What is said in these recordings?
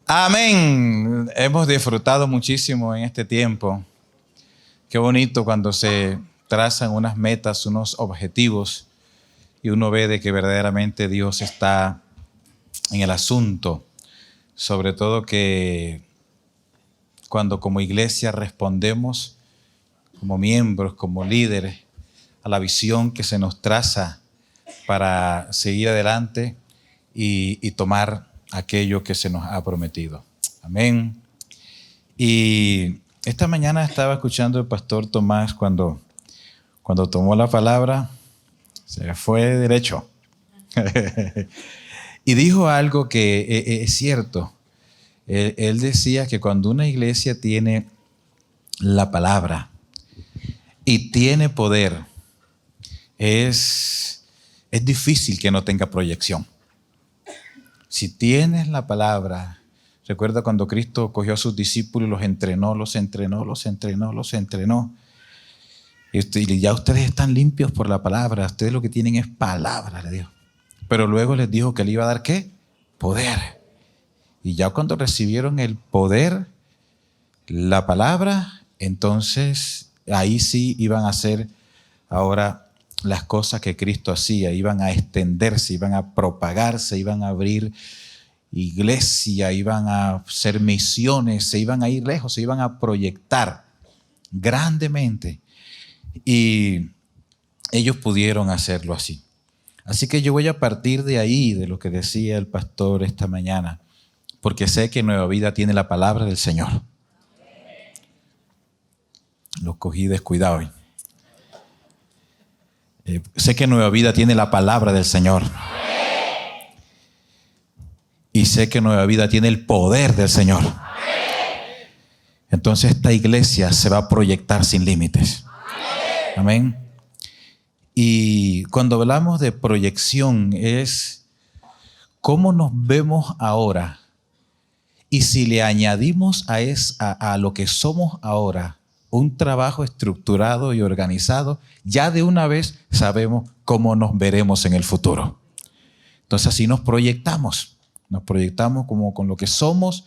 Amén. Hemos disfrutado muchísimo en este tiempo. Qué bonito cuando se trazan unas metas, unos objetivos y uno ve de que verdaderamente Dios está en el asunto. Sobre todo que cuando como iglesia respondemos como miembros, como líderes, a la visión que se nos traza para seguir adelante y tomar aquello que se nos ha prometido. Amén. Y esta mañana estaba escuchando al pastor Tomás cuando tomó la palabra, se fue derecho. Y dijo algo que es cierto. Él decía que cuando una iglesia tiene la palabra y tiene poder, es difícil que no tenga proyección. Si tienes la palabra, recuerda cuando Cristo cogió a sus discípulos y los entrenó. Y ya ustedes están limpios por la palabra, ustedes lo que tienen es palabra, le dijo. Pero luego les dijo que le iba a dar ¿qué? Poder. Y ya cuando recibieron el poder, la palabra, entonces ahí sí iban a hacer ahora las cosas que Cristo hacía, iban a extenderse, iban a propagarse, iban a abrir iglesia, iban a hacer misiones, se iban a ir lejos, se iban a proyectar grandemente. Y ellos pudieron hacerlo así. Así que yo voy a partir de ahí, de lo que decía el pastor esta mañana, porque sé que Nueva Vida tiene la palabra del Señor. Lo cogí descuidado hoy. Sé que Nueva Vida tiene la palabra del Señor. Y sé que Nueva Vida tiene el poder del Señor. Entonces esta iglesia se va a proyectar sin límites. Amén. Y cuando hablamos de proyección es cómo nos vemos ahora. Y si le añadimos a lo que somos ahora, un trabajo estructurado y organizado, ya de una vez sabemos cómo nos veremos en el futuro. Entonces así nos proyectamos como con lo que somos,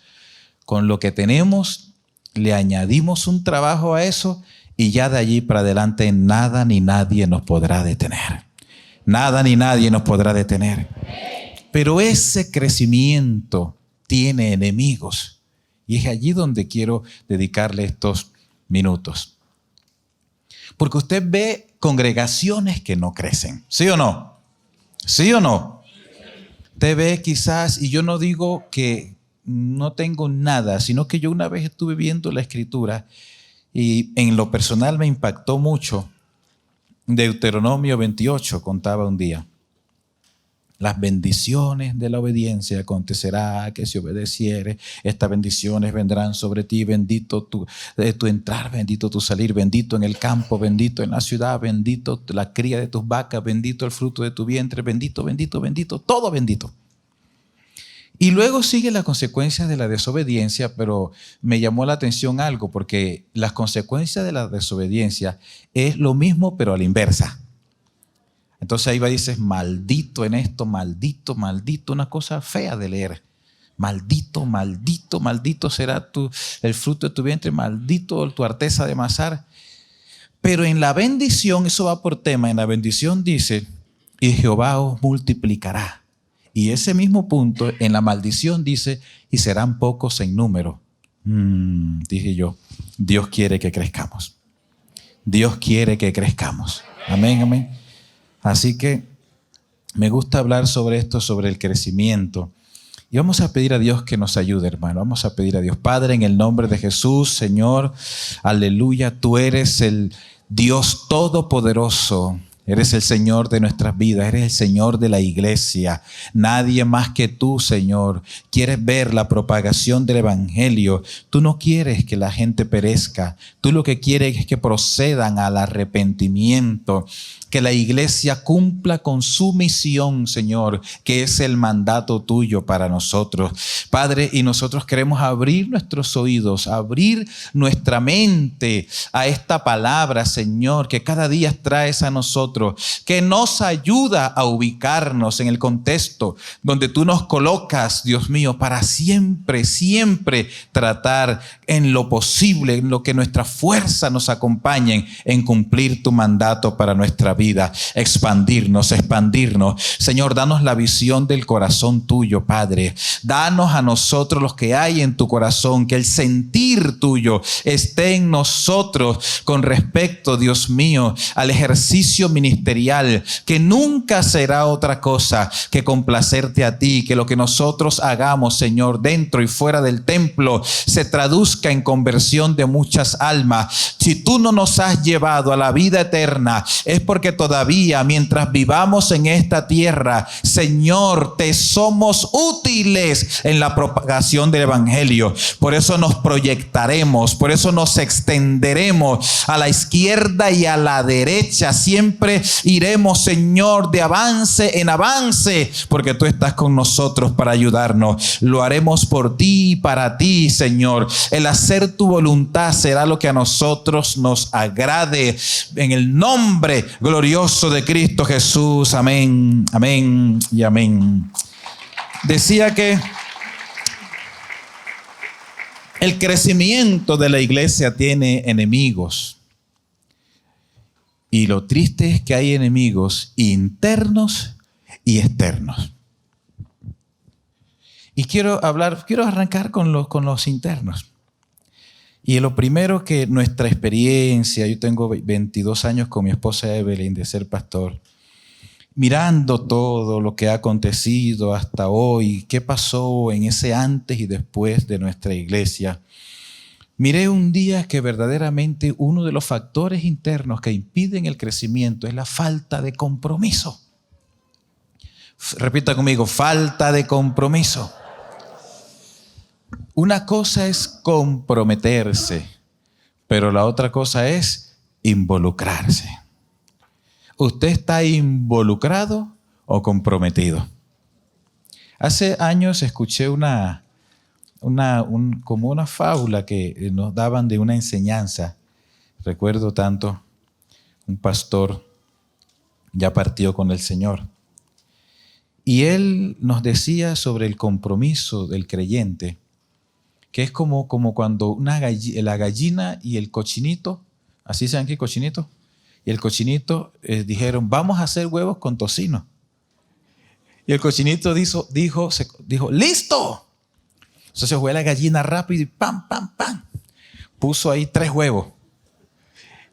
con lo que tenemos, le añadimos un trabajo a eso y ya de allí para adelante nada ni nadie nos podrá detener. Nada ni nadie nos podrá detener. Pero ese crecimiento tiene enemigos y es allí donde quiero dedicarle estos minutos. Porque usted ve congregaciones que no crecen. ¿Sí o no? ¿Sí o no? Usted ve quizás, y yo no digo que no tengo nada, sino que yo una vez estuve viendo la Escritura y en lo personal me impactó mucho. Deuteronomio 28 contaba un día. Las bendiciones de la obediencia acontecerá que si obedecieres, estas bendiciones vendrán sobre ti. Bendito tu entrar, bendito tu salir, bendito en el campo, bendito en la ciudad, bendito la cría de tus vacas, bendito el fruto de tu vientre, bendito, bendito, bendito, todo bendito. Y luego sigue la consecuencia de la desobediencia, pero me llamó la atención algo, porque las consecuencias de la desobediencia es lo mismo, pero a la inversa. Entonces ahí va y dices, maldito en esto, maldito, maldito, una cosa fea de leer. Maldito, maldito, maldito será el fruto de tu vientre, maldito tu arteza de amasar. Pero en la bendición, eso va por tema, en la bendición dice, y Jehová os multiplicará. Y ese mismo punto en la maldición dice, y serán pocos en número. Dije yo, Dios quiere que crezcamos. Dios quiere que crezcamos. Amén, amén. Así que me gusta hablar sobre esto, sobre el crecimiento. Y vamos a pedir a Dios que nos ayude, hermano. Vamos a pedir a Dios. Padre, en el nombre de Jesús, Señor, aleluya, tú eres el Dios todopoderoso. Eres el Señor de nuestras vidas, eres el Señor de la iglesia. Nadie más que tú, Señor. Quieres ver la propagación del evangelio. Tú no quieres que la gente perezca. Tú lo que quieres es que procedan al arrepentimiento. que la iglesia cumpla con su misión, Señor, que es el mandato tuyo para nosotros. Padre, y nosotros queremos abrir nuestros oídos, abrir nuestra mente a esta palabra, Señor, que cada día traes a nosotros, que nos ayuda a ubicarnos en el contexto donde tú nos colocas, Dios mío, para siempre, siempre tratar en lo posible, en lo que nuestra fuerza nos acompañen en cumplir tu mandato para nuestra vida, expandirnos. Señor, danos la visión del corazón tuyo, Padre. Danos a nosotros los que hay en tu corazón, que el sentir tuyo esté en nosotros con respecto, Dios mío, al ejercicio ministerial, que nunca será otra cosa que complacerte a ti, que lo que nosotros hagamos, Señor, dentro y fuera del templo, se traduzca en conversión de muchas almas. Si tú no nos has llevado a la vida eterna, es porque todavía mientras vivamos en esta tierra, Señor, te somos útiles en la propagación del evangelio. Por eso nos proyectaremos, por eso nos extenderemos a la izquierda y a la derecha. Siempre iremos, Señor, de avance en avance, porque tú estás con nosotros para ayudarnos. Lo haremos por ti y para ti, Señor. El hacer tu voluntad será lo que a nosotros nos agrade. En el nombre glorioso de Cristo Jesús. Amén, amén y amén. Decía que el crecimiento de la iglesia tiene enemigos. Y lo triste es que hay enemigos internos y externos. Y quiero arrancar con los internos. Y lo primero, que nuestra experiencia, yo tengo 22 años con mi esposa Evelyn de ser pastor, mirando todo lo que ha acontecido hasta hoy, qué pasó en ese antes y después de nuestra iglesia. Miré un día que verdaderamente uno de los factores internos que impiden el crecimiento es la falta de compromiso. Repita conmigo, falta de compromiso. Una cosa es comprometerse, pero la otra cosa es involucrarse. ¿Usted está involucrado o comprometido? Hace años escuché como una fábula que nos daban de una enseñanza. Recuerdo tanto, un pastor ya partió con el Señor. Y él nos decía sobre el compromiso del creyente, que es como cuando la gallina y el cochinito, ¿así saben qué cochinito? Y el cochinito dijeron, vamos a hacer huevos con tocino. Y el cochinito dijo, ¡listo! Entonces fue la gallina rápido y ¡pam, pam, pam! Puso ahí 3 huevos.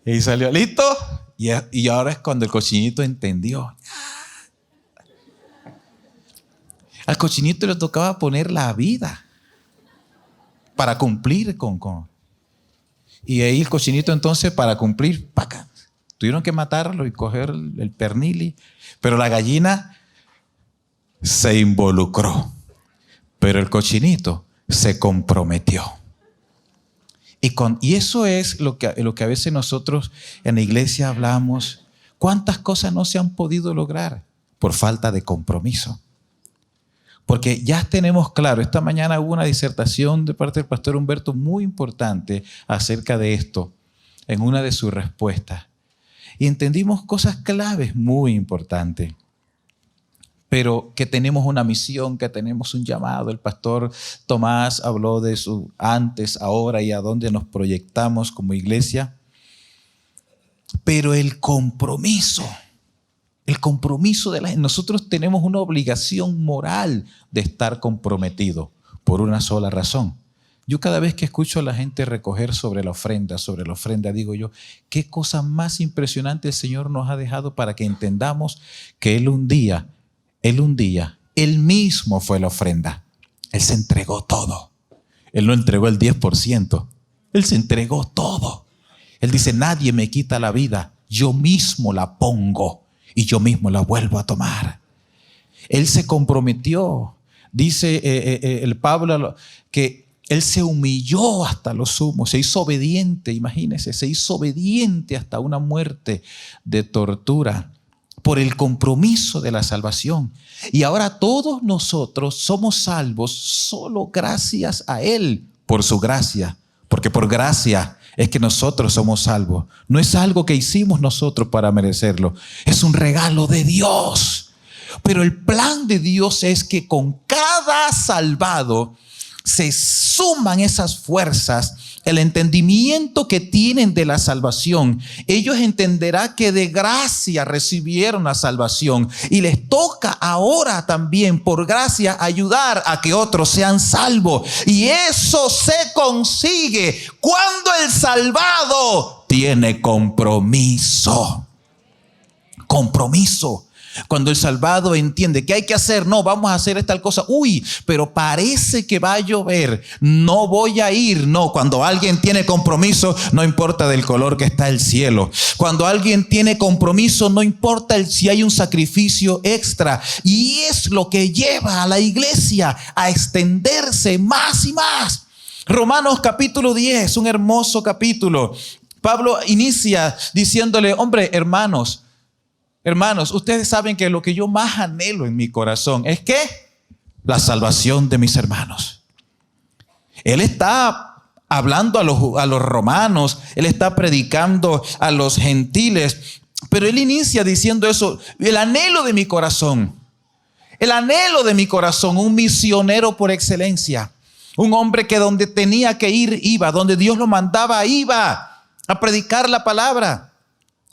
Y salió, ¿listo? Y ahora es cuando el cochinito entendió. Al cochinito le tocaba poner la vida para cumplir con. Y ahí el cochinito entonces para cumplir, ¡paca! Tuvieron que matarlo y coger el pernil. Pero la gallina se involucró. Pero el cochinito se comprometió. Y eso es lo que a veces nosotros en la iglesia hablamos. ¿Cuántas cosas no se han podido lograr por falta de compromiso? Porque ya tenemos claro, esta mañana hubo una disertación de parte del pastor Humberto muy importante acerca de esto en una de sus respuestas. Y entendimos cosas claves muy importantes. Pero que tenemos una misión, que tenemos un llamado. El pastor Tomás habló de su antes, ahora y a dónde nos proyectamos como iglesia. Pero el compromiso nosotros tenemos una obligación moral de estar comprometidos por una sola razón. Yo cada vez que escucho a la gente recoger sobre la ofrenda, digo yo, qué cosa más impresionante el Señor nos ha dejado para que entendamos que Él un día, Él mismo fue la ofrenda. Él se entregó todo. Él no entregó el 10%. Él se entregó todo. Él dice, nadie me quita la vida. Yo mismo la pongo y yo mismo la vuelvo a tomar. Él se comprometió. Dice el Pablo que Él se humilló hasta lo sumo, se hizo obediente, imagínense, se hizo obediente hasta una muerte de tortura por el compromiso de la salvación. Y ahora todos nosotros somos salvos solo gracias a Él, por su gracia, porque por gracia es que nosotros somos salvos. No es algo que hicimos nosotros para merecerlo, es un regalo de Dios. Pero el plan de Dios es que con cada salvado se suman esas fuerzas, el entendimiento que tienen de la salvación. Ellos entenderán que de gracia recibieron la salvación y les toca ahora también por gracia ayudar a que otros sean salvos. Y eso se consigue cuando el salvado tiene compromiso. Compromiso. Cuando el salvado entiende ¿qué hay que hacer? No, vamos a hacer tal cosa. Uy, pero parece que va a llover. No voy a ir. No, cuando alguien tiene compromiso, no importa del color que está el cielo. Cuando alguien tiene compromiso, no importa si hay un sacrificio extra. Y es lo que lleva a la iglesia a extenderse más y más. Romanos capítulo 10, un hermoso capítulo. Pablo inicia diciéndole, hombre, hermanos, ustedes saben que lo que yo más anhelo en mi corazón es ¿qué? La salvación de mis hermanos. Él está hablando a los romanos, él está predicando a los gentiles, pero él inicia diciendo eso, el anhelo de mi corazón, un misionero por excelencia, un hombre que donde tenía que ir iba, donde Dios lo mandaba iba a predicar la palabra.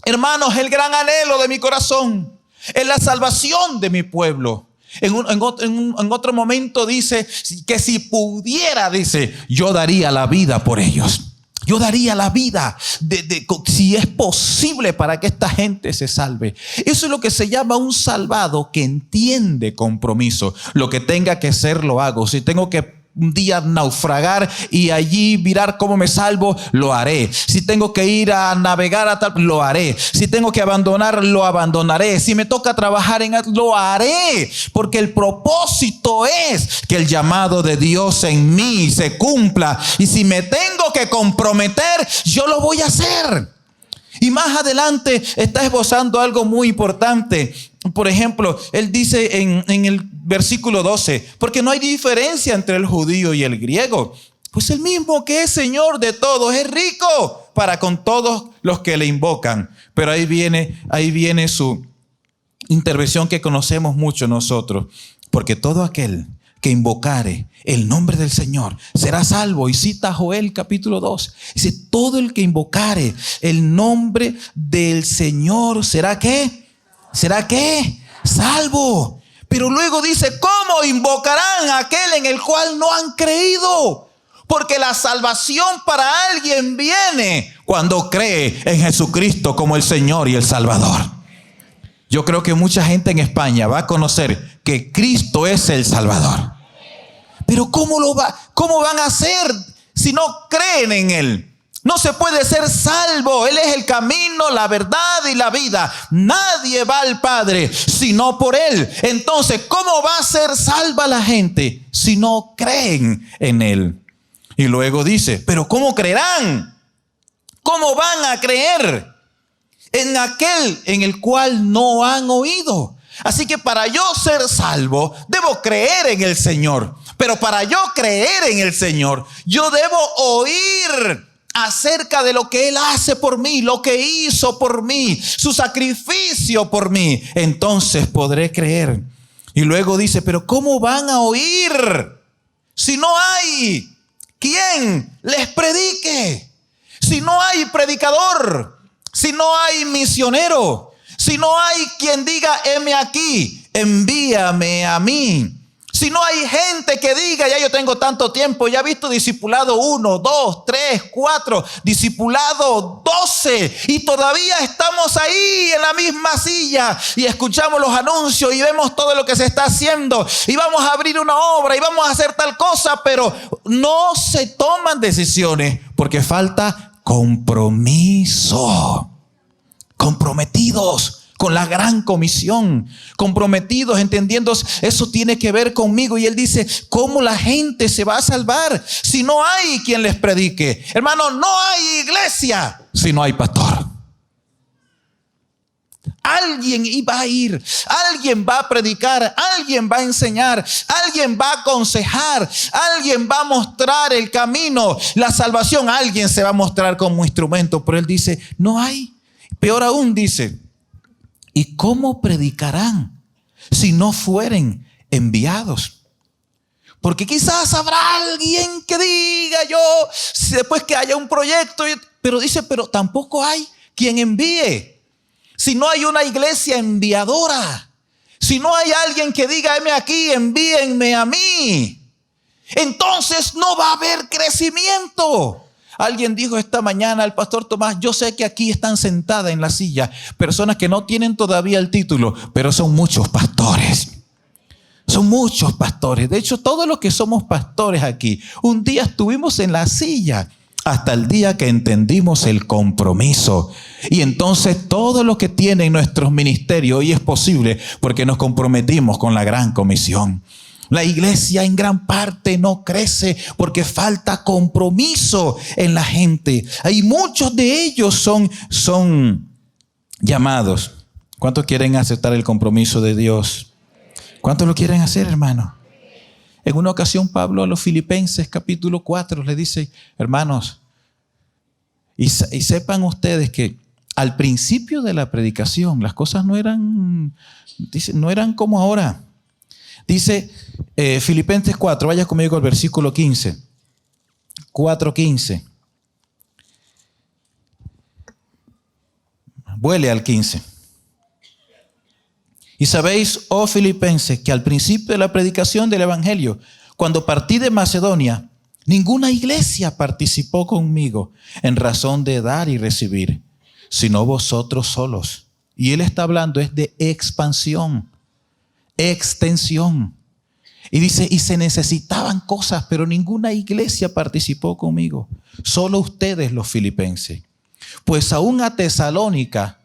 Hermanos, el gran anhelo de mi corazón es la salvación de mi pueblo. En otro momento dice que si pudiera, dice, yo daría la vida por ellos. Yo daría la vida si es posible para que esta gente se salve. Eso es lo que se llama un salvado que entiende compromiso. Lo que tenga que ser lo hago. Si tengo que un día naufragar y allí mirar cómo me salvo, lo haré. Si tengo que ir a navegar a tal, lo haré. Si tengo que abandonar, lo abandonaré. Si me toca trabajar lo haré. Porque el propósito es que el llamado de Dios en mí se cumpla. Y si me tengo que comprometer, yo lo voy a hacer. Y más adelante está esbozando algo muy importante. Por ejemplo, él dice en el versículo 12, porque no hay diferencia entre el judío y el griego, pues el mismo que es Señor de todos es rico para con todos los que le invocan. Pero ahí viene su intervención que conocemos mucho nosotros, porque todo aquel que invocare el nombre del Señor será salvo. Y cita Joel capítulo 2. Dice, todo el que invocare el nombre del Señor será ¿qué? ¿Será qué? Salvo. Pero luego dice, ¿cómo invocarán a aquel en el cual no han creído? Porque la salvación para alguien viene cuando cree en Jesucristo como el Señor y el Salvador. Yo creo que mucha gente en España va a conocer que Cristo es el Salvador. Pero ¿cómo van a hacer si no creen en Él? No se puede ser salvo. Él es el camino, la verdad y la vida. Nadie va al Padre sino por Él. Entonces, ¿cómo va a ser salva la gente si no creen en Él? Y luego dice, ¿pero cómo creerán? ¿Cómo van a creer en aquel en el cual no han oído? Así que para yo ser salvo, debo creer en el Señor. Pero para yo creer en el Señor, yo debo oír acerca de lo que Él hace por mí, lo que hizo por mí, su sacrificio por mí. Entonces podré creer. Y luego dice, pero ¿cómo van a oír si no hay quien les predique? Si no hay predicador, si no hay misionero, si no hay quien diga, heme aquí, envíame a mí. Si no hay gente que diga, ya yo tengo tanto tiempo, ya he visto discipulado 1, 2, 3, 4, discipulado 12 y todavía estamos ahí en la misma silla y escuchamos los anuncios y vemos todo lo que se está haciendo y vamos a abrir una obra y vamos a hacer tal cosa, pero no se toman decisiones porque falta compromiso. Comprometidos con la gran comisión, comprometidos, entendiendo, eso tiene que ver conmigo. Y él dice, ¿cómo la gente se va a salvar si no hay quien les predique? Hermano, no hay iglesia si no hay pastor. Alguien iba a ir, alguien va a predicar, alguien va a enseñar, alguien va a aconsejar, alguien va a mostrar el camino, la salvación, alguien se va a mostrar como instrumento. Pero él dice, no hay. Peor aún dice, ¿y cómo predicarán si no fueren enviados? Porque quizás habrá alguien que diga yo, después que haya un proyecto, pero dice, pero tampoco hay quien envíe. Si no hay una iglesia enviadora, si no hay alguien que diga, heme aquí, envíenme a mí, entonces no va a haber crecimiento. Alguien dijo esta mañana al pastor Tomás, yo sé que aquí están sentadas en la silla personas que no tienen todavía el título, pero son muchos pastores. Son muchos pastores. De hecho, todos los que somos pastores aquí, un día estuvimos en la silla hasta el día que entendimos el compromiso. Y entonces todo lo que tienen nuestros ministerios hoy es posible porque nos comprometimos con la gran comisión. La iglesia en gran parte no crece porque falta compromiso en la gente. Hay muchos de ellos son llamados. ¿Cuántos quieren aceptar el compromiso de Dios? ¿Cuántos lo quieren hacer, hermano? En una ocasión Pablo a los Filipenses capítulo 4 le dice, hermanos, y sepan ustedes que al principio de la predicación las cosas no eran como ahora. Dice Filipenses 4, vaya conmigo al versículo 15. 4:15. Vuele al 15. Y sabéis, oh Filipenses, que al principio de la predicación del evangelio, cuando partí de Macedonia, ninguna iglesia participó conmigo en razón de dar y recibir, sino vosotros solos. Y él está hablando es de expansión, extensión. Y dice, y se necesitaban cosas, pero ninguna iglesia participó conmigo. Solo ustedes los filipenses. Pues aún a Tesalónica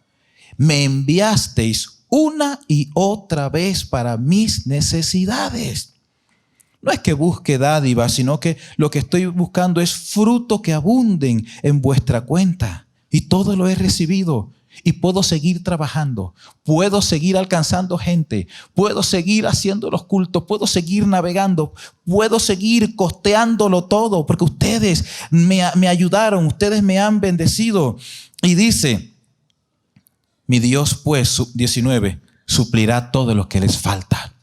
me enviasteis una y otra vez para mis necesidades. No es que busque dádiva, sino que lo que estoy buscando es fruto que abunden en vuestra cuenta. Y todo lo he recibido. Y puedo seguir trabajando, puedo seguir alcanzando gente, puedo seguir haciendo los cultos, puedo seguir navegando, puedo seguir costeándolo todo, porque ustedes me ayudaron, ustedes me han bendecido. Y dice, mi Dios pues, 19, suplirá todo lo que les falta.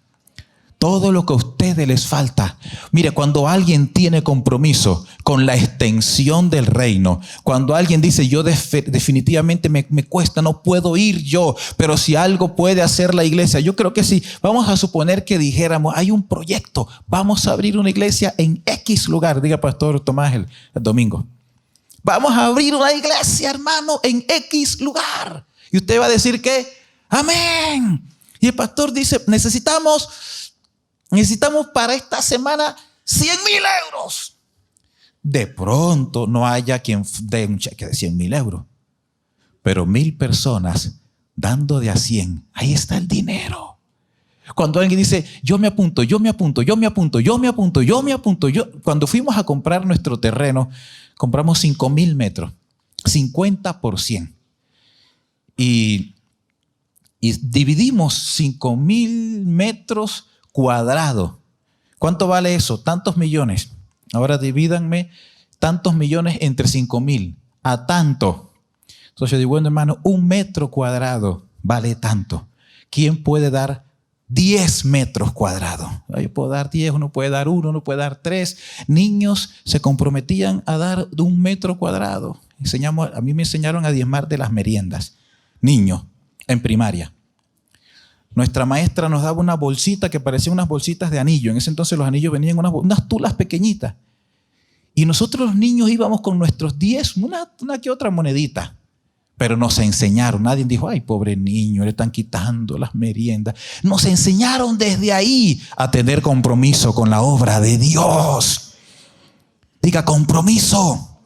Todo lo que a ustedes les falta. Mire, cuando alguien tiene compromiso con la extensión del reino, cuando alguien dice, yo definitivamente me cuesta, no puedo ir yo, pero si algo puede hacer la iglesia, yo creo que sí. Vamos a suponer que dijéramos, hay un proyecto, vamos a abrir una iglesia en X lugar, diga pastor Tomás el domingo. Vamos a abrir una iglesia, hermano, en X lugar. Y usted va a decir que, amén. Y el pastor dice, necesitamos para esta semana 100,000 euros. De pronto no haya quien dé un cheque de 100,000 euros. Pero 1,000 personas dando de a 100. Ahí está el dinero. Cuando alguien dice, yo me apunto. Cuando fuimos a comprar nuestro terreno, compramos 5,000 metros. 50 por 100. Y dividimos 5,000 metros cuadrado. ¿Cuánto vale eso? Tantos millones. Ahora divídanme tantos millones entre 5,000 a tanto. Entonces yo digo, bueno, hermano, 1 metro cuadrado vale tanto. ¿Quién puede dar 10 metros cuadrados? Yo puedo dar 10, uno puede dar 1, uno puede dar 3. Niños se comprometían a dar 1 metro cuadrado. A mí me enseñaron a diezmar de las meriendas. Niños en primaria. Nuestra maestra nos daba una bolsita que parecían unas bolsitas de anillo. En ese entonces los anillos venían en unas tulas pequeñitas. Y nosotros los niños íbamos con nuestros 10, una que otra monedita. Pero nos enseñaron. Nadie dijo, ay, pobre niño, le están quitando las meriendas. Nos enseñaron desde ahí a tener compromiso con la obra de Dios. Diga, compromiso.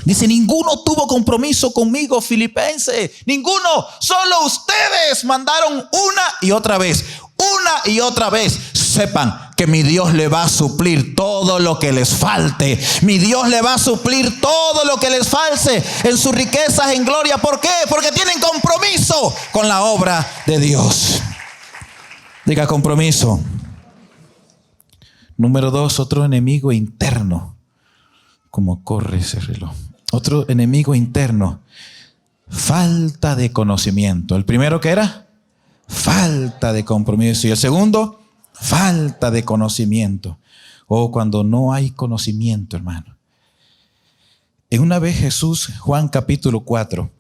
Dice, ninguno tuvo compromiso conmigo, Filipenses. Ninguno. Solo ustedes mandaron una y otra vez. Una y otra vez. Sepan que mi Dios le va a suplir todo lo que les falte. Mi Dios le va a suplir todo lo que les falte en sus riquezas, en gloria. ¿Por qué? Porque tienen compromiso con la obra de Dios. Diga compromiso. Número 2, otro enemigo interno. ¿Cómo corre ese reloj? Otro enemigo interno. Falta de conocimiento. El primero, ¿qué era? Falta de compromiso. Y el segundo, falta de conocimiento. O cuando no hay conocimiento, hermano. En una vez Jesús, Juan capítulo 4,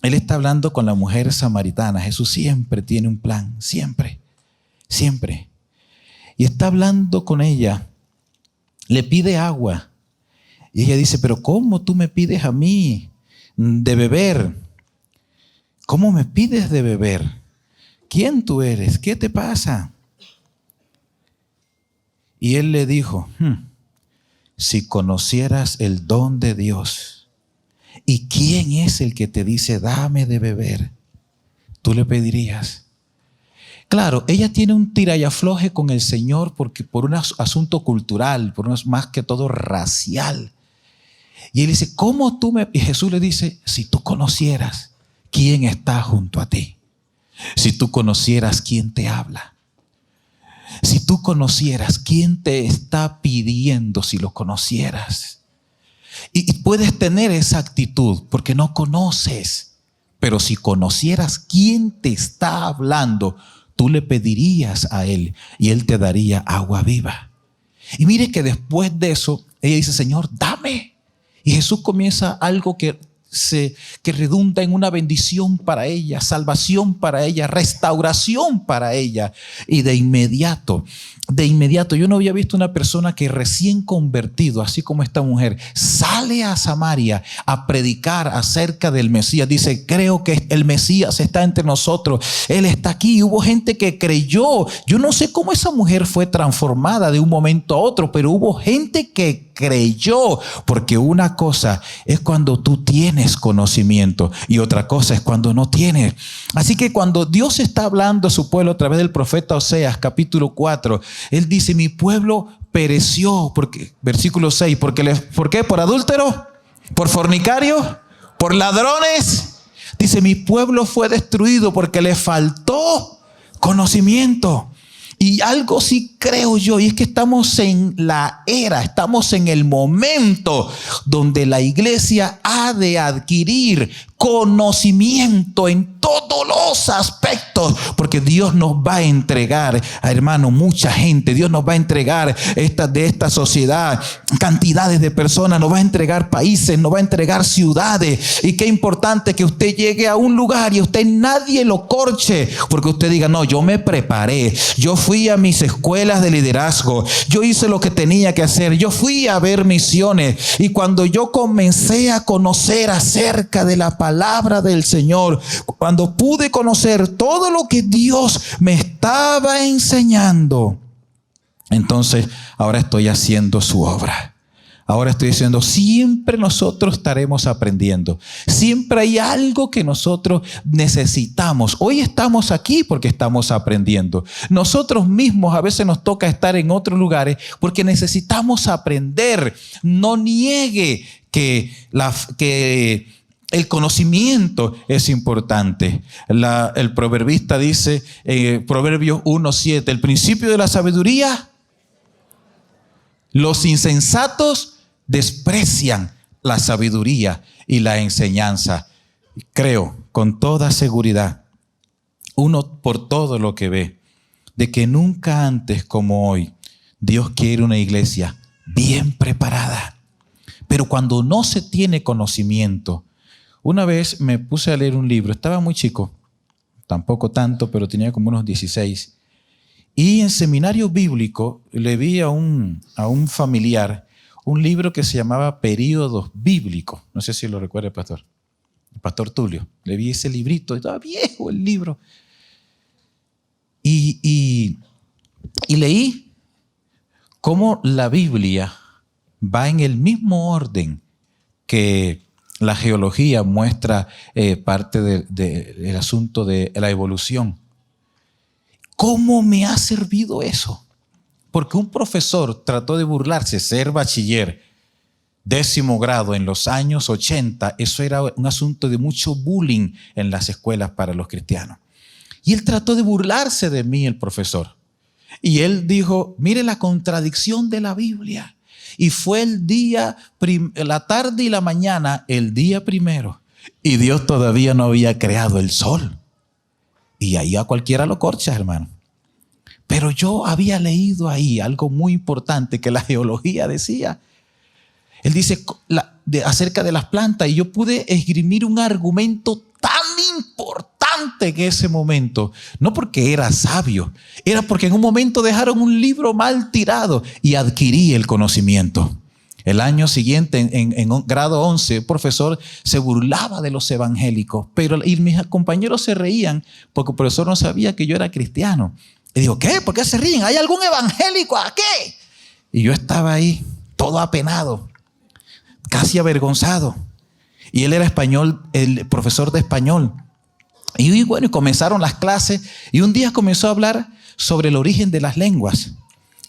Él está hablando con la mujer samaritana. Jesús siempre tiene un plan, siempre. Y está hablando con ella. Le pide agua. Y ella dice, pero ¿cómo tú me pides a mí de beber? ¿Cómo me pides de beber? ¿Quién tú eres? ¿Qué te pasa? Y él le dijo, si conocieras el don de Dios y quién es el que te dice, dame de beber, tú le pedirías. Claro, ella tiene un tira y afloje con el Señor porque por un asunto cultural, por un más que todo racial. Y él dice, ¿cómo tú me...? Y Jesús le dice, si tú conocieras quién está junto a ti, si tú conocieras quién te habla, si tú conocieras quién te está pidiendo, si lo conocieras. Y puedes tener esa actitud porque no conoces, pero si conocieras quién te está hablando, tú le pedirías a él y él te daría agua viva. Y mire que después de eso, ella dice, Señor, dame. Y Jesús comienza algo que redunda en una bendición para ella, salvación para ella, restauración para ella. Y de inmediato, yo no había visto una persona que recién convertido, así como esta mujer, sale a Samaria a predicar acerca del Mesías. Dice, creo que el Mesías está entre nosotros. Él está aquí. Y hubo gente que creyó. Yo no sé cómo esa mujer fue transformada de un momento a otro, pero hubo gente que creyó, porque una cosa es cuando tú tienes conocimiento y otra cosa es cuando no tienes. Así que cuando Dios está hablando a su pueblo a través del profeta Oseas capítulo 4, él dice, mi pueblo pereció, porque, versículo 6, ¿por qué? ¿Por adúltero? ¿Por fornicario? ¿Por ladrones? Dice, mi pueblo fue destruido porque le faltó conocimiento. Y algo sí creo yo, y es que estamos en la era, estamos en el momento donde la iglesia ha de adquirir conocimiento en todos los aspectos, porque Dios nos va a entregar, hermano, mucha gente. Dios nos va a entregar de esta sociedad, cantidades de personas, nos va a entregar países, nos va a entregar ciudades. Y qué importante que usted llegue a un lugar y usted nadie lo corche, porque usted diga, no, yo me preparé, yo fui a mis escuelas de liderazgo, yo hice lo que tenía que hacer, yo fui a ver misiones. Y cuando yo comencé a conocer acerca de la palabra del Señor, cuando pude conocer todo lo que Dios me estaba enseñando, entonces ahora estoy haciendo su obra. Ahora estoy diciendo, siempre nosotros estaremos aprendiendo. Siempre hay algo que nosotros necesitamos. Hoy estamos aquí porque estamos aprendiendo. Nosotros mismos a veces nos toca estar en otros lugares porque necesitamos aprender. No niegue que el conocimiento es importante. El proverbista dice, Proverbios 1:7, el principio de la sabiduría, los insensatos desprecian la sabiduría y la enseñanza. Creo con toda seguridad, uno por todo lo que ve, de que nunca antes como hoy Dios quiere una iglesia bien preparada. Pero cuando no se tiene conocimiento, una vez me puse a leer un libro, estaba muy chico, tampoco tanto, pero tenía como unos 16. Y en seminario bíblico le vi a un familiar un libro que se llamaba Períodos Bíblicos. No sé si lo recuerda el pastor Tulio. Le vi ese librito, estaba viejo el libro. Y leí cómo la Biblia va en el mismo orden que La geología muestra parte del asunto de la evolución. ¿Cómo me ha servido eso? Porque un profesor trató de burlarse, ser bachiller, 10º grado en los años 80, eso era un asunto de mucho bullying en las escuelas para los cristianos. Y él trató de burlarse de mí, el profesor. Y él dijo, mire la contradicción de la Biblia. Y fue la tarde y la mañana, el día primero. Y Dios todavía no había creado el sol. Y ahí a cualquiera lo corcha, hermano. Pero yo había leído ahí algo muy importante que la geología decía. Él dice acerca de las plantas, y yo pude esgrimir un argumento tan importante en ese momento. No porque era sabio, era porque en un momento dejaron un libro mal tirado y adquirí el conocimiento. El año siguiente, en grado 11, el profesor se burlaba de los evangélicos, y mis compañeros se reían porque el profesor no sabía que yo era cristiano. Y digo, ¿qué? ¿Por qué se ríen? ¿Hay algún evangélico aquí? Y yo estaba ahí, todo apenado, casi avergonzado. Y él era español, el profesor de español. Y bueno, comenzaron las clases y un día comenzó a hablar sobre el origen de las lenguas.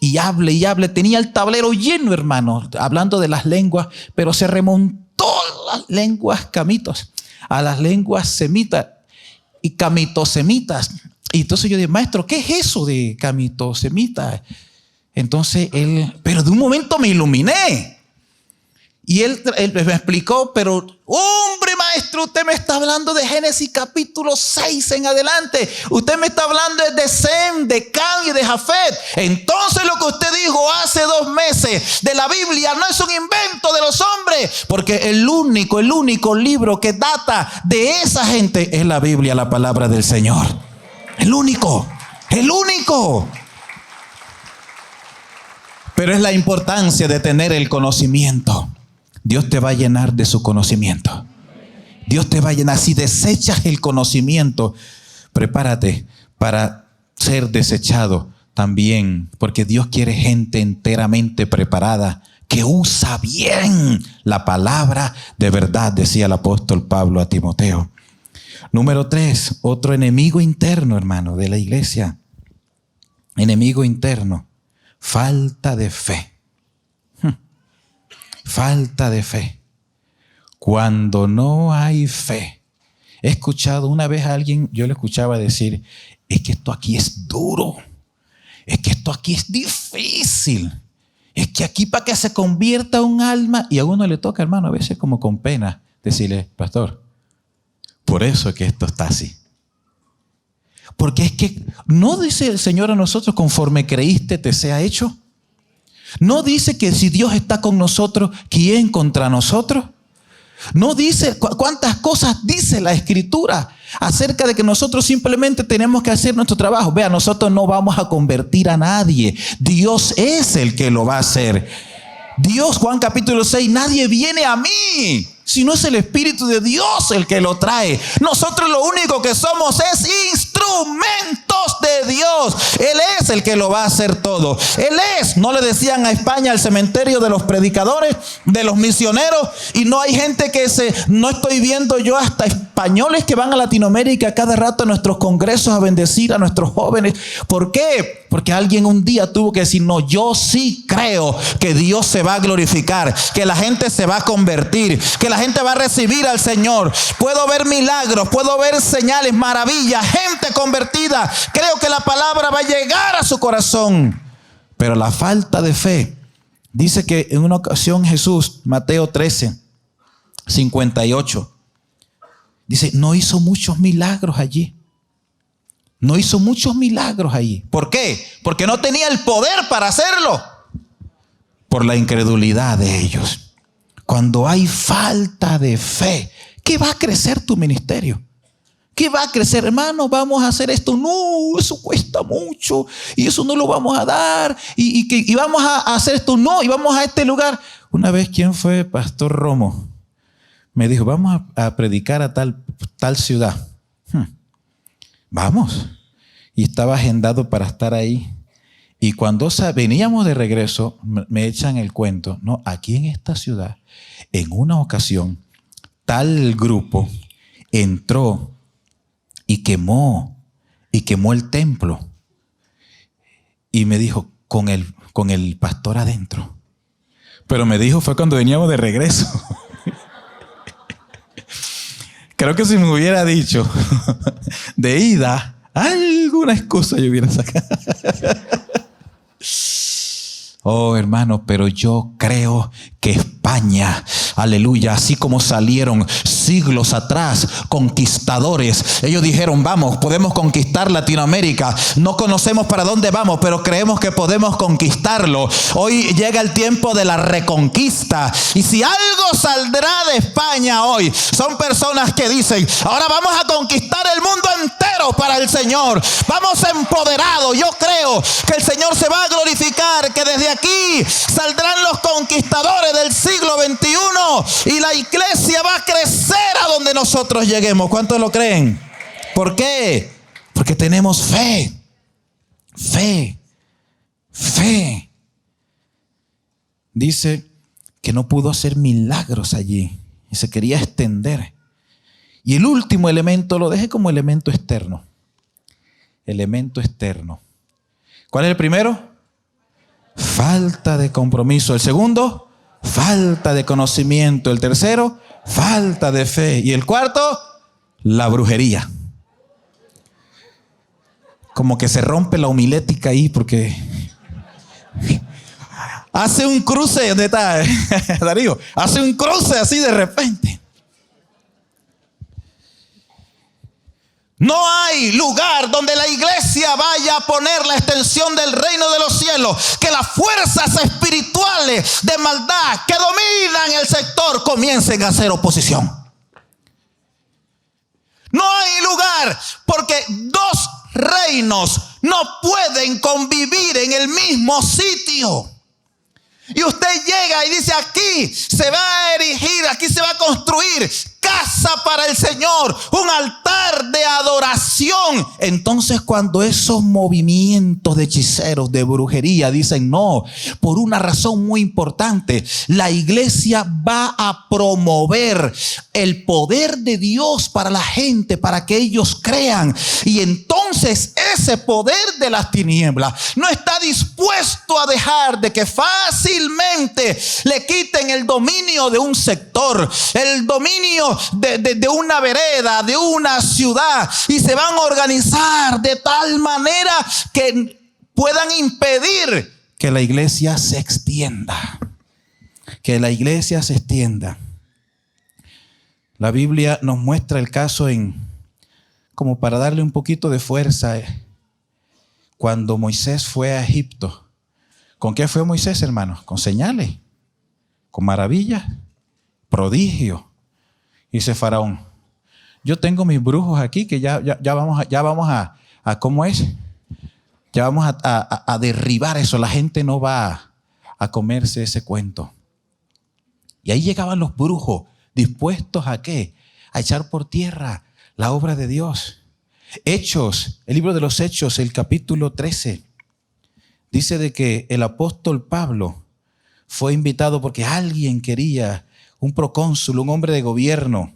Y hable. Tenía el tablero lleno, hermano, hablando de las lenguas, pero se remontó a las lenguas camitos, a las lenguas semitas y camitosemitas. Y entonces yo dije, maestro, ¿qué es eso de camitosemita? Entonces pero de un momento me iluminé. Y él me explicó, pero hombre maestro, usted me está hablando de Génesis capítulo 6 en adelante. Usted me está hablando de Sem, de Cam y de Jafet. Entonces lo que usted dijo hace 2 meses de la Biblia no es un invento de los hombres. Porque el único libro que data de esa gente es la Biblia, la palabra del Señor. El único. Pero es la importancia de tener el conocimiento. Dios te va a llenar de su conocimiento. Dios te va a llenar. Si desechas el conocimiento, prepárate para ser desechado también, porque Dios quiere gente enteramente preparada que usa bien la palabra de verdad, decía el apóstol Pablo a Timoteo. Número 3, otro enemigo interno, hermano, de la iglesia. Enemigo interno, falta de fe. Falta de fe. Cuando no hay fe. He escuchado una vez a alguien, yo le escuchaba decir, es que esto aquí es duro. Es que esto aquí es difícil. Es que aquí para que se convierta un alma, y a uno le toca, hermano, a veces como con pena, decirle, pastor, por eso es que esto está así. Porque es que no dice el Señor a nosotros, conforme creíste te sea hecho. No dice que si Dios está con nosotros, ¿quién contra nosotros? No dice cuántas cosas dice la Escritura acerca de que nosotros simplemente tenemos que hacer nuestro trabajo. Vea, nosotros no vamos a convertir a nadie. Dios es el que lo va a hacer. Dios, Juan capítulo 6, nadie viene a mí, sino es el Espíritu de Dios el que lo trae. Nosotros lo único que somos es instrumentos de Dios. Él es el que lo va a hacer todo. Él es, no le decían a España el cementerio de los predicadores, de los misioneros, y no hay gente no estoy viendo yo hasta españoles que van a Latinoamérica cada rato a nuestros congresos a bendecir a nuestros jóvenes. ¿Por qué? Porque alguien un día tuvo que decir, no, yo sí creo que Dios se va a glorificar, que la gente se va a convertir, que la gente va a recibir al Señor. Puedo ver milagros, puedo ver señales, maravillas, gente convertida. Creo que la palabra va a llegar a su corazón. Pero la falta de fe, dice que en una ocasión Jesús, Mateo 13, 58, dice, no hizo muchos milagros allí. No hizo muchos milagros allí. ¿Por qué? Porque no tenía el poder para hacerlo. Por la incredulidad de ellos. Cuando hay falta de fe, ¿qué va a crecer tu ministerio? ¿Qué va a crecer? Hermano, vamos a hacer esto. No, eso cuesta mucho. Y eso no lo vamos a dar. Y vamos a hacer esto. No, y vamos a este lugar. Una vez, ¿quién fue? Pastor Romo. Me dijo, vamos a predicar a tal ciudad. Vamos. Y estaba agendado para estar ahí. Y cuando veníamos de regreso, me echan el cuento. No, aquí en esta ciudad, en una ocasión, tal grupo entró y quemó el templo. Y me dijo, con el pastor adentro. Pero me dijo, fue cuando veníamos de regreso. Creo que si me hubiera dicho de ida, alguna excusa yo hubiera sacado. Oh, hermano, pero yo creo que España, aleluya, así como salieron siglos atrás conquistadores, ellos dijeron, vamos, podemos conquistar Latinoamérica, no conocemos para dónde vamos, pero creemos que podemos conquistarlo. Hoy llega el tiempo de la reconquista, y si algo saldrá de España hoy, son personas que dicen, ahora vamos a conquistar el mundo entero para el Señor, vamos empoderados. Yo creo que el Señor se va a glorificar, que desde aquí saldrán los conquistadores del siglo XXI y la iglesia va a crecer a donde nosotros lleguemos. ¿Cuántos lo creen? ¿Por qué? Porque tenemos fe. Dice que no pudo hacer milagros allí y se quería extender. Y el último elemento lo dejé como elemento externo. Elemento externo. ¿Cuál es el primero? Falta de compromiso. El segundo, falta de conocimiento. El tercero, falta de fe. Y el cuarto, la brujería. Como que se rompe la homilética ahí porque hace un cruce. ¿Dónde está Darío? Hace un cruce así de repente. No hay lugar donde la iglesia vaya a poner la extensión del reino de los cielos que las fuerzas espirituales de maldad que dominan el sector comiencen a hacer oposición. No hay lugar, porque dos reinos no pueden convivir en el mismo sitio. Y usted llega y dice, aquí se va a erigir, aquí se va a construir casa para el Señor, un altar de adoración. Entonces, cuando esos movimientos de hechiceros, de brujería, dicen no, por una razón muy importante, la iglesia va a promover el poder de Dios para la gente, para que ellos crean. Y entonces ese poder de las tinieblas no está dispuesto a dejar de que fácilmente le quiten el dominio de un sector, el dominio de una vereda, de una ciudad, y se van a organizar de tal manera que puedan impedir que la iglesia se extienda. Que la iglesia se extienda. La Biblia nos muestra el caso como para darle un poquito de fuerza, cuando Moisés fue a Egipto. ¿Con qué fue Moisés, hermanos? Con señales, con maravillas, prodigios. Dice Faraón, yo tengo mis brujos aquí que ya vamos a ¿cómo es? Ya vamos a derribar eso. La gente no va a comerse ese cuento. Y ahí llegaban los brujos, dispuestos ¿a qué? A echar por tierra la obra de Dios. Hechos, el libro de los Hechos, el capítulo 13, dice de que el apóstol Pablo fue invitado porque alguien quería, un procónsul, un hombre de gobierno,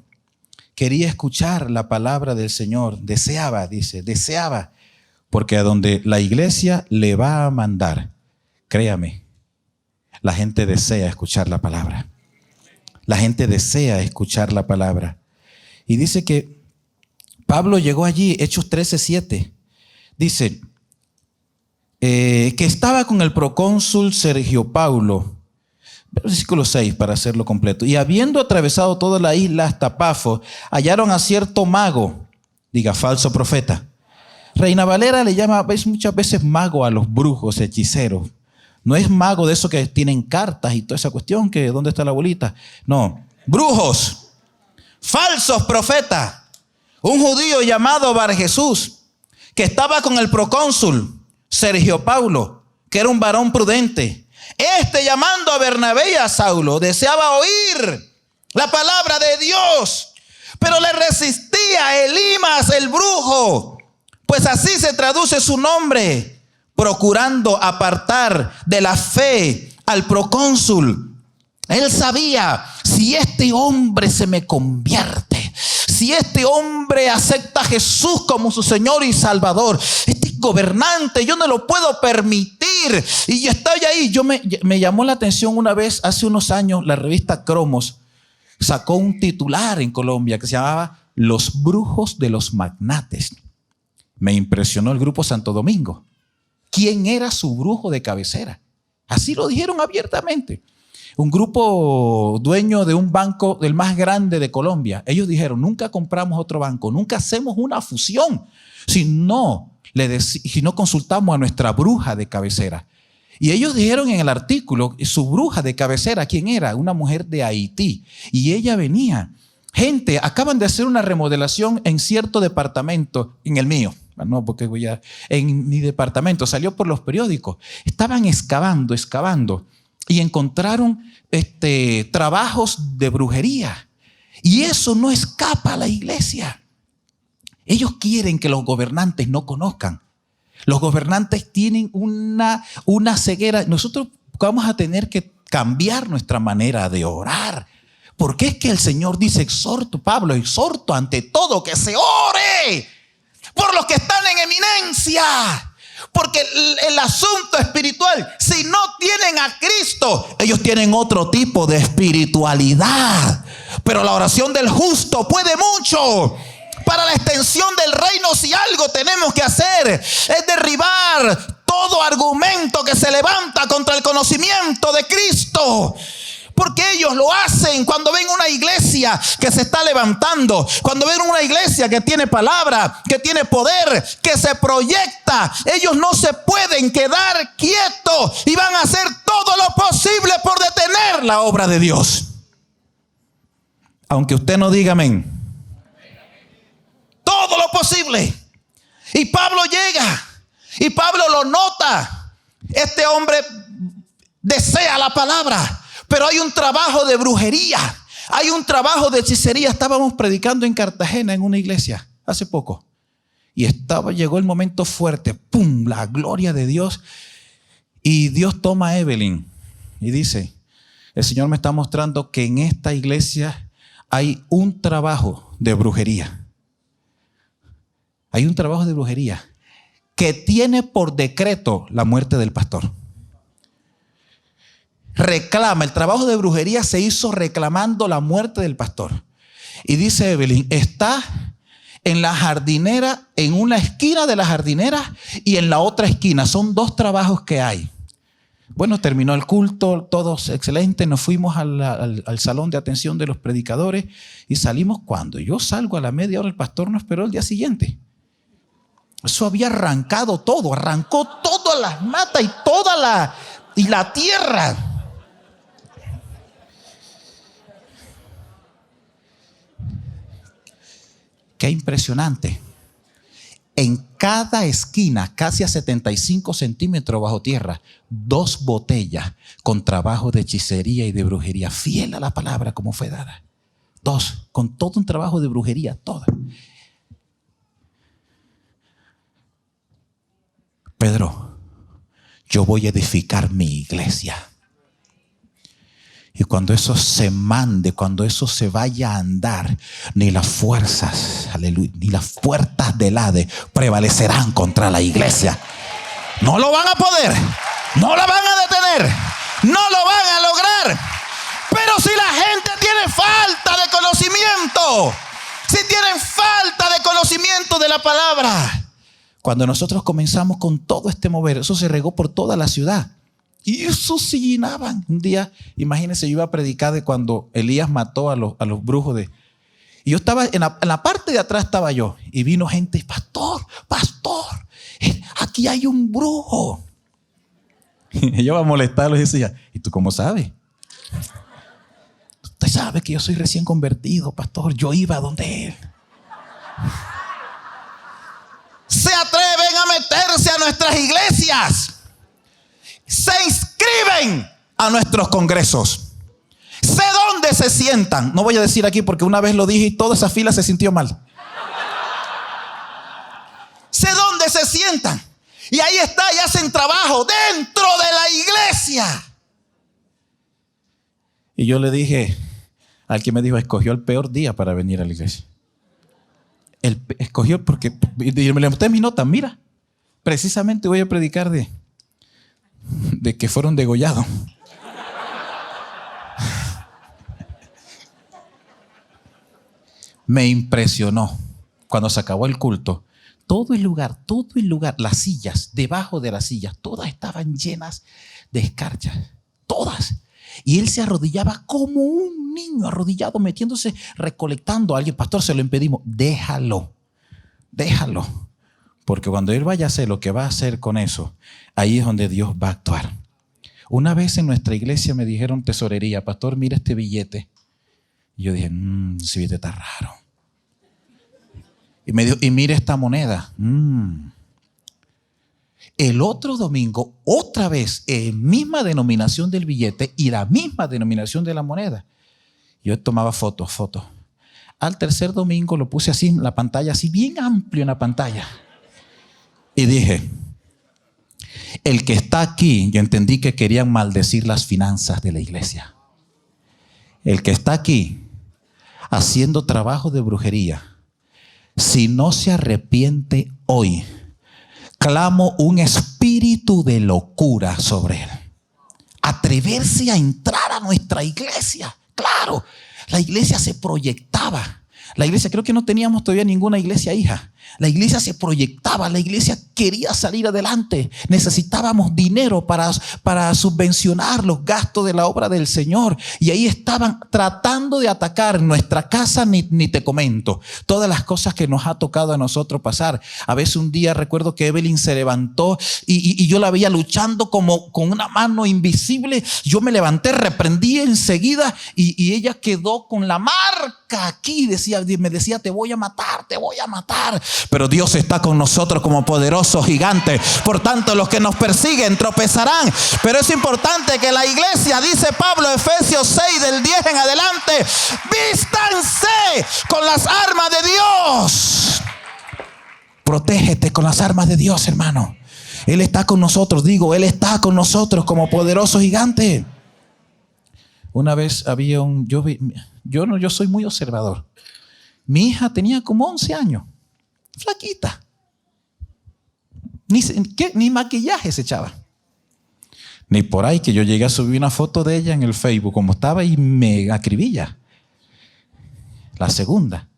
quería escuchar la palabra del Señor. Deseaba, porque a donde la iglesia le va a mandar, créame, la gente desea escuchar la palabra. La gente desea escuchar la palabra. Y dice que Pablo llegó allí, Hechos 13:7. Dice que estaba con el procónsul Sergio Paulo. Versículo 6 para hacerlo completo. Y habiendo atravesado toda la isla hasta Pafos, hallaron a cierto mago, diga falso profeta. Reina Valera le llama muchas veces mago a los brujos, hechiceros. No es mago de esos que tienen cartas y toda esa cuestión, que ¿dónde está la bolita? No, brujos, falsos profetas. Un judío llamado Bar Jesús, que estaba con el procónsul Sergio Paulo, que era un varón prudente. Llamando a Bernabé y a Saulo, deseaba oír la palabra de Dios, pero le resistía Elimas el brujo, pues así se traduce su nombre, procurando apartar de la fe al procónsul. Él sabía, si si este hombre se me convierte, si este hombre acepta a Jesús como su Señor y Salvador, este gobernante, yo no lo puedo permitir. Y yo estoy ahí. Me llamó la atención una vez, hace unos años, la revista Cromos sacó un titular en Colombia que se llamaba Los brujos de los magnates. Me impresionó el grupo Santo Domingo. ¿Quién era su brujo de cabecera? Así lo dijeron abiertamente. Un grupo dueño de un banco, del más grande de Colombia. Ellos dijeron, nunca compramos otro banco, nunca hacemos una fusión si no consultamos a nuestra bruja de cabecera. Y ellos dijeron en el artículo, su bruja de cabecera, ¿quién era? Una mujer de Haití. Y ella venía. Gente, acaban de hacer una remodelación en cierto departamento, en el mío. No, porque en mi departamento, salió por los periódicos. Estaban excavando y encontraron trabajos de brujería. Y eso no escapa a la iglesia. Ellos quieren que los gobernantes no conozcan. Los gobernantes tienen una ceguera. Nosotros vamos a tener que cambiar nuestra manera de orar. Porque es que el Señor dice, Pablo exhorto ante todo que se ore por los que están en eminencia. Porque el asunto espiritual, si no tienen a Cristo, ellos tienen otro tipo de espiritualidad. Pero la oración del justo puede mucho. Para la extensión del reino, si algo tenemos que hacer, es derribar todo argumento que se levanta contra el conocimiento de Cristo. Porque ellos lo hacen cuando ven una iglesia que se está levantando, cuando ven una iglesia que tiene palabra, que tiene poder, que se proyecta. Ellos no se pueden quedar quietos y van a hacer todo lo posible por detener la obra de Dios. Aunque usted no diga amén. Todo lo posible. Y Pablo llega y Pablo lo nota. Este hombre desea la palabra. Pero hay un trabajo de brujería, hay un trabajo de hechicería. Estábamos predicando en Cartagena en una iglesia hace poco. Y llegó el momento fuerte, ¡pum!, la gloria de Dios. Y Dios toma a Evelyn y dice, el Señor me está mostrando que en esta iglesia hay un trabajo de brujería. Hay un trabajo de brujería que tiene por decreto la muerte del pastor. Reclama, el trabajo de brujería se hizo reclamando la muerte del pastor. Y dice Evelyn, está en la jardinera, en una esquina de la jardinera y en la otra esquina. Son dos trabajos que hay. Bueno, terminó el culto, todos excelentes. Nos fuimos al salón de atención de los predicadores y salimos. Cuando yo salgo a la media hora, el pastor nos esperó el día siguiente. Eso había arrancado todo, arrancó todas las matas y la tierra. Qué impresionante. En cada esquina, casi a 75 centímetros bajo tierra, 2 botellas con trabajo de hechicería y de brujería, fiel a la palabra como fue dada. 2, con todo un trabajo de brujería, todo. Pedro, yo voy a edificar mi iglesia. Y cuando eso se mande, cuando eso se vaya a andar, ni las fuerzas, aleluya, ni las puertas del Hades prevalecerán contra la iglesia. No lo van a poder, no la van a detener, no lo van a lograr. Pero si la gente tiene falta de conocimiento, si tienen falta de conocimiento de la palabra, cuando nosotros comenzamos con todo este mover, eso se regó por toda la ciudad. Y eso se llenaban. Un día, imagínense, yo iba a predicar de cuando Elías mató a los brujos y yo estaba en la parte de atrás estaba yo. Y vino gente, pastor, aquí hay un brujo. Y yo iba a molestarlos y decía, ¿y tú cómo sabes? Usted sabe que yo soy recién convertido, pastor. Yo iba donde él. Se atreven a meterse a nuestras iglesias. Se inscriben a nuestros congresos. Sé dónde se sientan. No voy a decir aquí porque una vez lo dije y toda esa fila se sintió mal. Sé dónde se sientan. Y ahí está, y hacen trabajo dentro de la iglesia. Y yo le dije, Alguien me dijo, escogió el peor día para venir a la iglesia. Escogió porque, y me le mostré mi nota, mira, precisamente voy a predicar de que fueron degollados. Me impresionó cuando se acabó el culto. Todo el lugar, las sillas, debajo de las sillas, todas estaban llenas de escarchas, todas. Y él se arrodillaba como un niño arrodillado, metiéndose, recolectando a alguien. Pastor, se lo impedimos. Déjalo. Porque cuando él vaya a hacer lo que va a hacer con eso, ahí es donde Dios va a actuar. Una vez en nuestra iglesia me dijeron tesorería, pastor, mira este billete. Y yo dije, ese billete está raro. Y me dijo, y mira esta moneda. El otro domingo, otra vez, misma denominación del billete y la misma denominación de la moneda. Yo tomaba fotos. Al tercer domingo lo puse así en la pantalla, así bien amplio en la pantalla. Y dije, el que está aquí, yo entendí que querían maldecir las finanzas de la iglesia. El que está aquí haciendo trabajo de brujería, si no se arrepiente hoy, clamo un espíritu de locura sobre él. Atreverse a entrar a nuestra iglesia. Claro, la iglesia se proyectaba. La iglesia, creo que no teníamos todavía ninguna iglesia hija. La iglesia se proyectaba, la iglesia quería salir adelante. Necesitábamos dinero para subvencionar los gastos de la obra del Señor. Y ahí estaban tratando de atacar nuestra casa, ni te comento. Todas las cosas que nos ha tocado a nosotros pasar. A veces un día recuerdo que Evelyn se levantó y yo la veía luchando como con una mano invisible. Yo me levanté, reprendí enseguida y ella quedó con la marca aquí. Me decía, te voy a matar. Pero Dios está con nosotros como poderoso gigante. Por tanto, los que nos persiguen tropezarán. Pero es importante que la iglesia, dice Pablo, Efesios 6 del 10 en adelante, vístanse con las armas de Dios. Protégete con las armas de Dios, hermano. Él está con nosotros, Él está con nosotros como poderoso gigante. Una vez había yo soy muy observador. Mi hija tenía como 11 años. Flaquita. Ni maquillaje se echaba. Ni por ahí que yo llegué a subir una foto de ella en el Facebook como estaba y me acribilla. La segunda.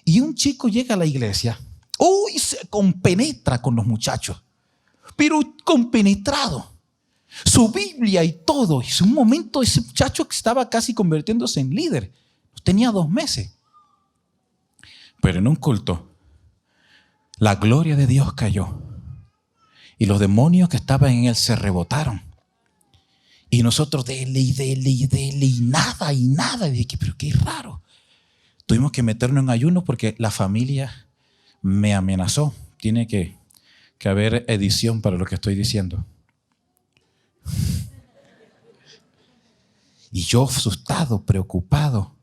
Y un chico llega a la iglesia. Uy, se compenetra con los muchachos. Pero compenetrado. Su Biblia y todo. Y en un momento ese muchacho que estaba casi convirtiéndose en líder. Tenía 2 meses. Pero en un culto, la gloria de Dios cayó. Y los demonios que estaban en él se rebotaron. Y nosotros dele y nada. Y dije, pero qué raro. Tuvimos que meternos en ayuno porque la familia me amenazó. Tiene que haber edición para lo que estoy diciendo. Y yo asustado, preocupado.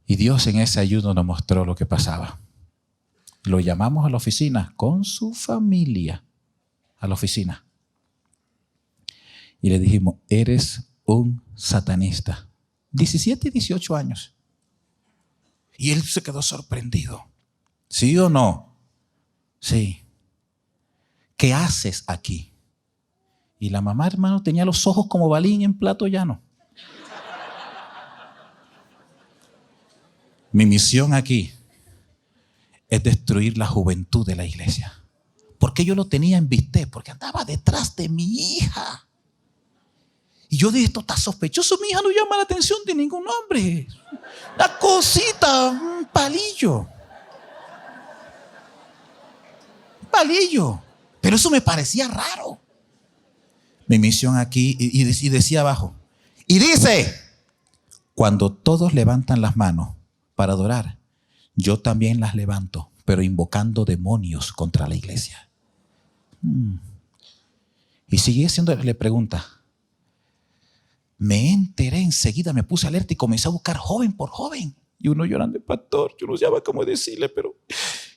Y Dios en ese ayuno nos mostró lo que pasaba. Lo llamamos a la oficina con su familia. A la oficina. Y le dijimos, eres un satanista. 17 y 18 años. Y él se quedó sorprendido. ¿Sí o no? Sí. ¿Qué haces aquí? Y la mamá, hermano, tenía los ojos como balín en plato llano. Mi misión aquí es destruir la juventud de la iglesia. ¿Por qué yo lo tenía en vista? Porque andaba detrás de mi hija. Y yo dije, esto está sospechoso. Mi hija no llama la atención de ningún hombre. Una cosita, un palillo. Un palillo. Pero eso me parecía raro. Mi misión aquí, y decía abajo. Y dice, cuando todos levantan las manos para adorar, yo también las levanto, pero invocando demonios contra la iglesia. Y sigue haciéndole pregunta. Me enteré enseguida, me puse alerta y comencé a buscar joven por joven. Y uno llorando, pastor, yo no sabía cómo decirle, pero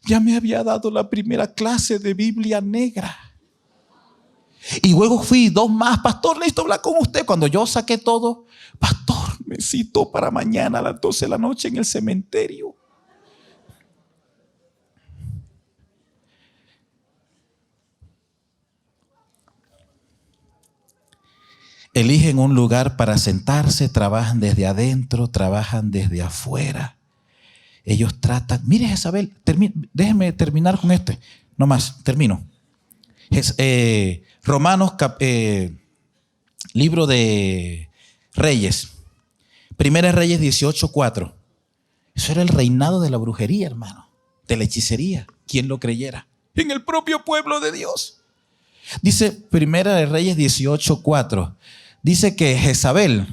ya me había dado la primera clase de Biblia negra. Y luego fui 2 más, pastor, necesito hablar con usted. Cuando yo saqué todo, pastor, citó para mañana a las 12 de la noche en el cementerio. Eligen un lugar para sentarse, trabajan desde adentro, trabajan desde afuera. Ellos tratan, mire Jezabel, déjeme terminar con este, no más, termino. Romanos, libro de Reyes, Primera Reyes 18:4. Eso era el reinado de la brujería, hermano, de la hechicería. ¿Quién lo creyera? En el propio pueblo de Dios. Dice Primera de Reyes 18:4. Dice que Jezabel,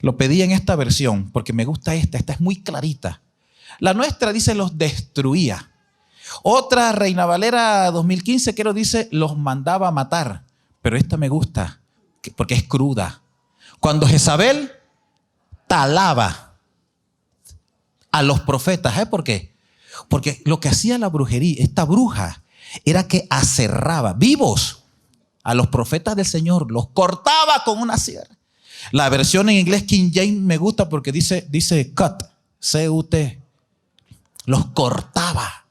lo pedí en esta versión porque me gusta esta es muy clarita. La nuestra dice los destruía. Otra, Reina Valera 2015, creo, dice los mandaba a matar. Pero esta me gusta porque es cruda. Cuando Jezabel talaba a los profetas, ¿sabes por qué? Porque lo que hacía la brujería, esta bruja, era que aserraba vivos a los profetas del Señor, los cortaba con una sierra. La versión en inglés King James me gusta porque dice cut, C-U-T. Los cortaba.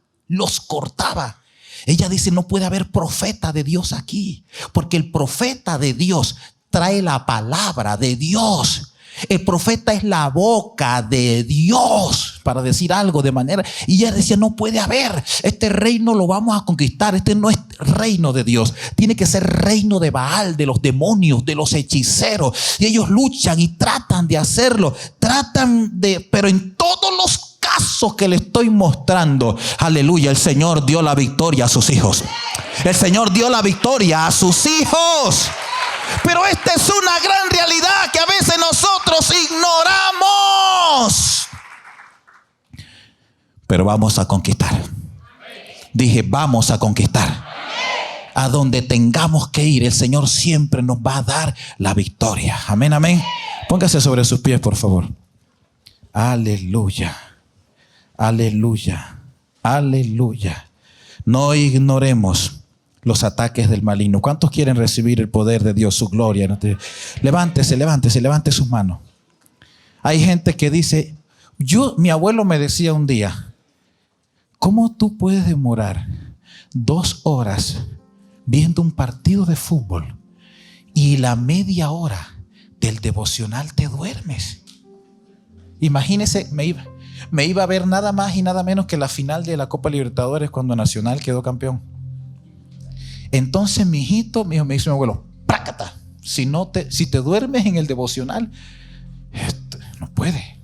Ella dice, no puede haber profeta de Dios aquí, porque el profeta de Dios trae la palabra de Dios. El profeta es la boca de Dios para decir algo de manera. Y ella decía, no puede haber. Este reino lo vamos a conquistar. Este no es reino de Dios. Tiene que ser reino de Baal, de los demonios, de los hechiceros. Y ellos luchan y tratan de hacerlo. Pero en todos los casos que le estoy mostrando, aleluya, el Señor dio la victoria a sus hijos. El Señor dio la victoria a sus hijos. Pero esta es una gran realidad que a veces nosotros ignoramos. Pero vamos a conquistar. Dije, vamos a conquistar. A donde tengamos que ir, el Señor siempre nos va a dar la victoria. Amén, amén. Póngase sobre sus pies, por favor. Aleluya. Aleluya. Aleluya. No ignoremos los ataques del maligno. ¿Cuántos quieren recibir el poder de Dios, su gloria? Levántese sus manos. Hay gente que dice, mi abuelo me decía un día, ¿cómo tú puedes demorar 2 horas viendo un partido de fútbol y la media hora del devocional te duermes? Imagínese, me iba a ver nada más y nada menos que la final de la Copa Libertadores cuando Nacional quedó campeón. Entonces mi hijito, me dice mi abuelo, ¡prácata! Si te duermes en el devocional, no puede.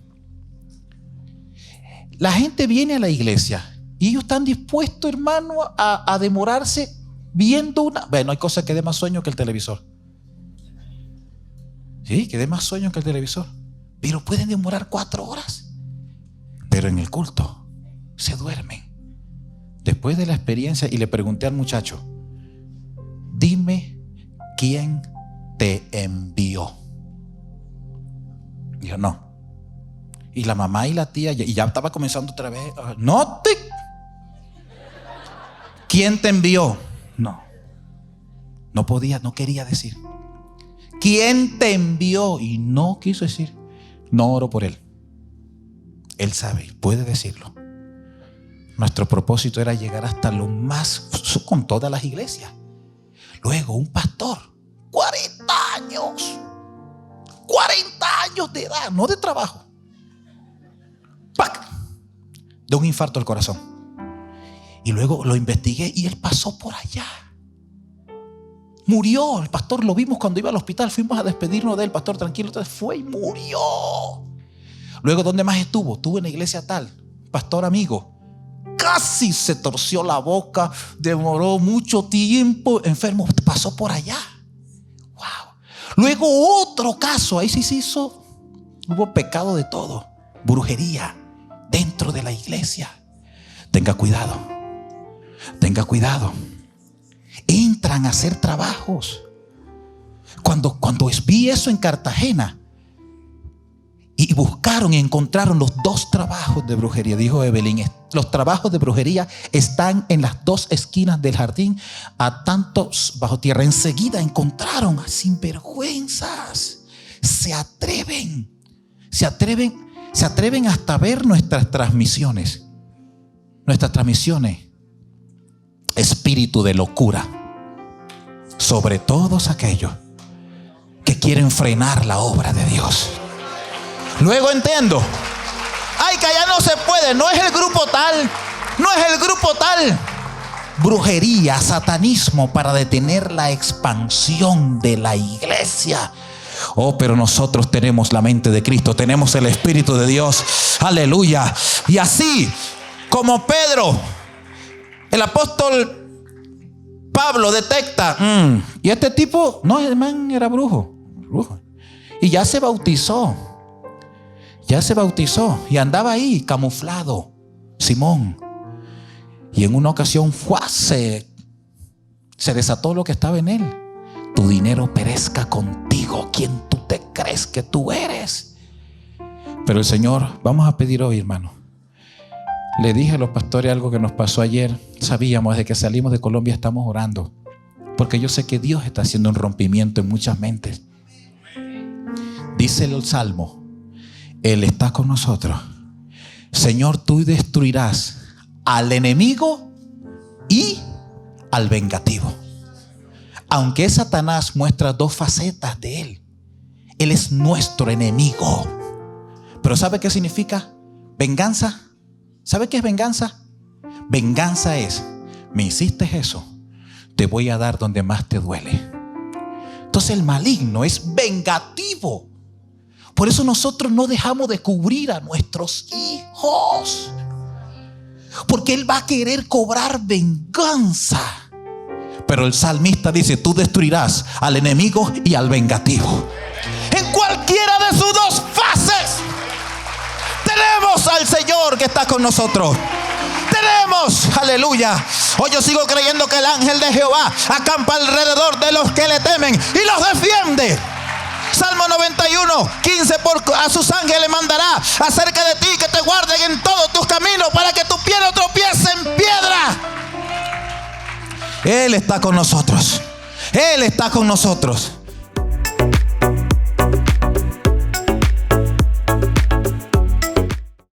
La gente viene a la iglesia y ellos están dispuestos, hermano, a demorarse viendo no hay cosa que dé más sueño que el televisor. Sí, que dé más sueño que el televisor. Pero pueden demorar 4 horas. Pero en el culto se duermen. Después de la experiencia, y le pregunté al muchacho, dime quién te envió. Dijo, no. Y la mamá y la tía, y ya estaba comenzando otra vez. ¿Quién te envió? No podía, no quería decir. ¿Quién te envió? Y no quiso decir. No oro por él. Él sabe, puede decirlo. Nuestro propósito era llegar hasta lo más, con todas las iglesias. Luego un pastor, 40 años de edad, no de trabajo, ¡pac!, de un infarto al corazón. Y luego lo investigué y él pasó por allá. Murió el pastor, lo vimos cuando iba al hospital, fuimos a despedirnos de él, pastor, tranquilo, entonces fue y murió. Luego, ¿dónde más estuvo? Estuvo en la iglesia tal, pastor amigo. Casi se torció la boca, demoró mucho tiempo, enfermo, pasó por allá. Wow. Luego otro caso, ahí sí se hizo, hubo pecado de todo, brujería dentro de la iglesia. Tenga cuidado. Entran a hacer trabajos. Cuando vi eso en Cartagena y buscaron y encontraron los 2 trabajos de brujería, dijo Evelyn, los trabajos de brujería están en las 2 esquinas del jardín, a tantos bajo tierra. Enseguida encontraron a sinvergüenzas. Se atreven se atreven hasta a ver nuestras transmisiones. Espíritu de locura sobre todos aquellos que quieren frenar la obra de Dios. Luego entiendo, ay, que allá no se puede, no es el grupo tal, brujería, satanismo para detener la expansión de la iglesia. Oh, pero nosotros tenemos la mente de Cristo, tenemos el Espíritu de Dios, aleluya. Y así como Pedro, el apóstol Pablo detecta, y este tipo, no, el man era brujo, y ya se bautizó y andaba ahí camuflado, Simón. Y en una ocasión se desató lo que estaba en él. Tu dinero perezca contigo. ¿Quién tú te crees que tú eres? Pero el Señor, vamos a pedir hoy, hermano. Le dije a los pastores algo que nos pasó ayer. Sabíamos, desde que salimos de Colombia estamos orando, porque yo sé que Dios está haciendo un rompimiento en muchas mentes. Dice el Salmo, Él está con nosotros. Señor, tú destruirás al enemigo y al vengativo. Aunque Satanás muestra dos facetas de él, él es nuestro enemigo. Pero ¿sabe qué significa venganza? ¿Sabe qué es venganza? Venganza es, me hiciste eso, te voy a dar donde más te duele. Entonces el maligno es vengativo. Por eso nosotros no dejamos de cubrir a nuestros hijos, porque él va a querer cobrar venganza. Pero el salmista dice, tú destruirás al enemigo y al vengativo. En cualquiera de sus dos fases tenemos al Señor que está con nosotros. Tenemos, aleluya. Hoy yo sigo creyendo que el ángel de Jehová acampa alrededor de los que le temen y los defiende. Salmo 91:15, a sus ángeles mandará acerca de ti que te guarden en todos tus caminos, para que tu pie no tropiece en piedra. Él está con nosotros. Él está con nosotros.